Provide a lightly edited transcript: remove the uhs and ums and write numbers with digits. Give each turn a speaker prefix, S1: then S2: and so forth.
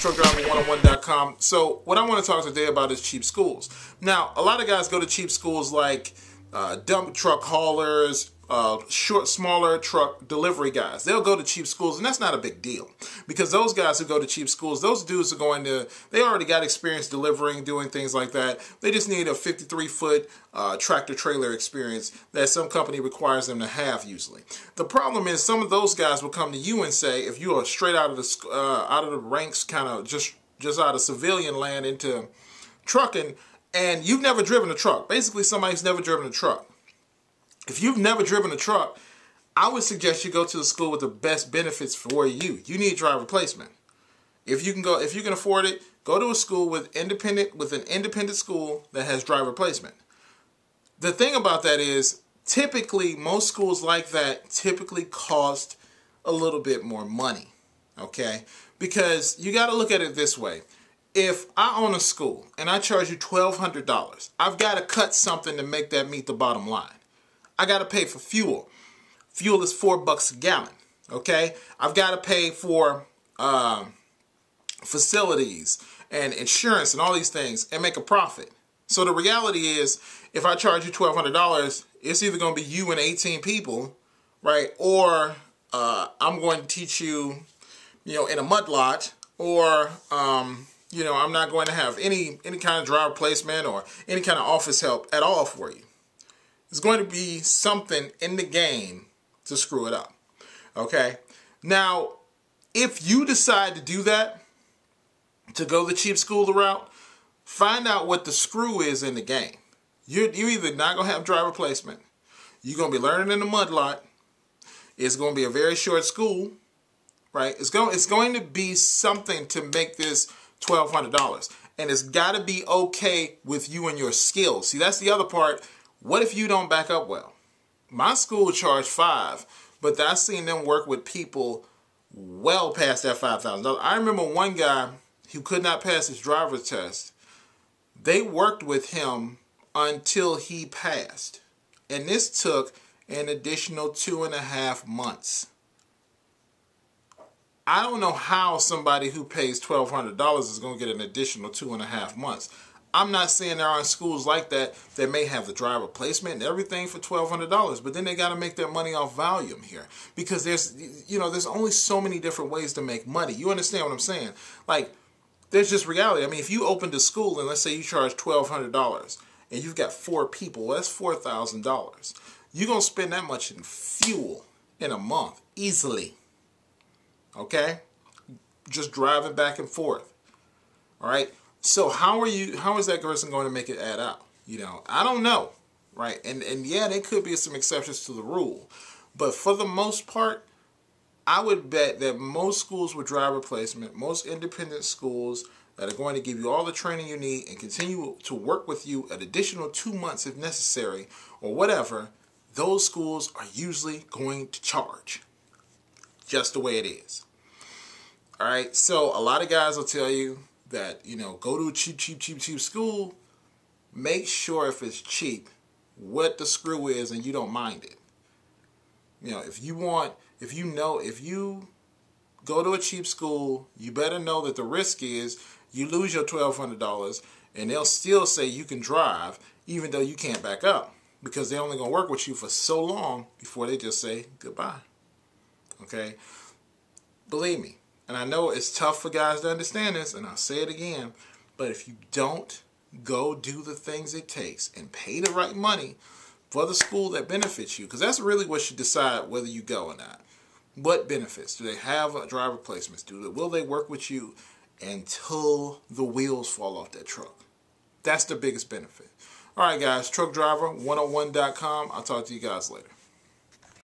S1: truckdriver101.com. So what I want to talk today about is cheap schools. Now, a lot of guys go to cheap schools like dump truck haulers, smaller truck delivery guys. They'll go to cheap schools, and that's not a big deal because those guys who go to cheap schools, those dudes are they already got experience delivering, doing things like that. They just need a 53-foot tractor trailer experience that some company requires them to have usually. The problem is some of those guys will come to you and say, if you are straight out of the ranks, kind of just out of civilian land into trucking, and you've never driven a truck. Basically, somebody's never driven a truck. If you've never driven a truck, I would suggest you go to the school with the best benefits for you. You need driver placement. If you can afford it, go to a school with an independent school that has driver placement. The thing about that is, typically, most schools like that typically cost a little bit more money. Okay? Because you got to look at it this way. If I own a school and I charge you $1,200, I've got to cut something to make that meet the bottom line. I got to pay for fuel. Fuel is $4 a gallon. Okay? I've got to pay for facilities and insurance and all these things and make a profit. So the reality is, if I charge you $1,200, it's either going to be you and 18 people, right? Or I'm going to teach you, in a mud lot, or I'm not going to have any kind of driver placement or any kind of office help at all for you. There's going to be something in the game to screw it up. Okay? Now, if you decide to do that, to go the cheap school route, find out what the screw is in the game. You're either not going to have driver placement, you're going to be learning in the mud lot, it's going to be a very short school, right? It's going to be something to make this $1,200. And it's got to be okay with you and your skills. See, that's the other part. What if you don't back up well? My school charged $5,000, but I've seen them work with people well past that $5,000. I remember one guy who could not pass his driver's test. They worked with him until he passed. And this took an additional 2.5 months. I don't know how somebody who pays $1,200 is going to get an additional 2.5 months. I'm not saying there aren't schools like that that may have the driver placement and everything for $1,200, but then they got to make their money off volume here because there's only so many different ways to make money. You understand what I'm saying? Like, there's just reality. I mean, if you opened a school and let's say you charge $1,200 and you've got 4 people, well, that's $4,000. You're going to spend that much in fuel in a month easily. Okay? Just driving back and forth. All right? So how is that person going to make it add up? I don't know, right? And yeah, there could be some exceptions to the rule. But for the most part, I would bet that most schools with driver placement, most independent schools that are going to give you all the training you need and continue to work with you an additional 2 months if necessary or whatever, those schools are usually going to charge. Just the way it is. All right, so a lot of guys will tell you that, go to a cheap school. Make sure if it's cheap, what the screw is and you don't mind it. If you go to a cheap school, you better know that the risk is you lose your $1,200 and they'll still say you can drive even though you can't back up because they're only going to work with you for so long before they just say goodbye. Okay? Believe me. And I know it's tough for guys to understand this, and I'll say it again, but if you don't go do the things it takes and pay the right money for the school that benefits you, because that's really what should decide whether you go or not. What benefits? Do they have a driver placements? Will they work with you until the wheels fall off that truck? That's the biggest benefit. All right, guys, truckdriver101.com. I'll talk to you guys later.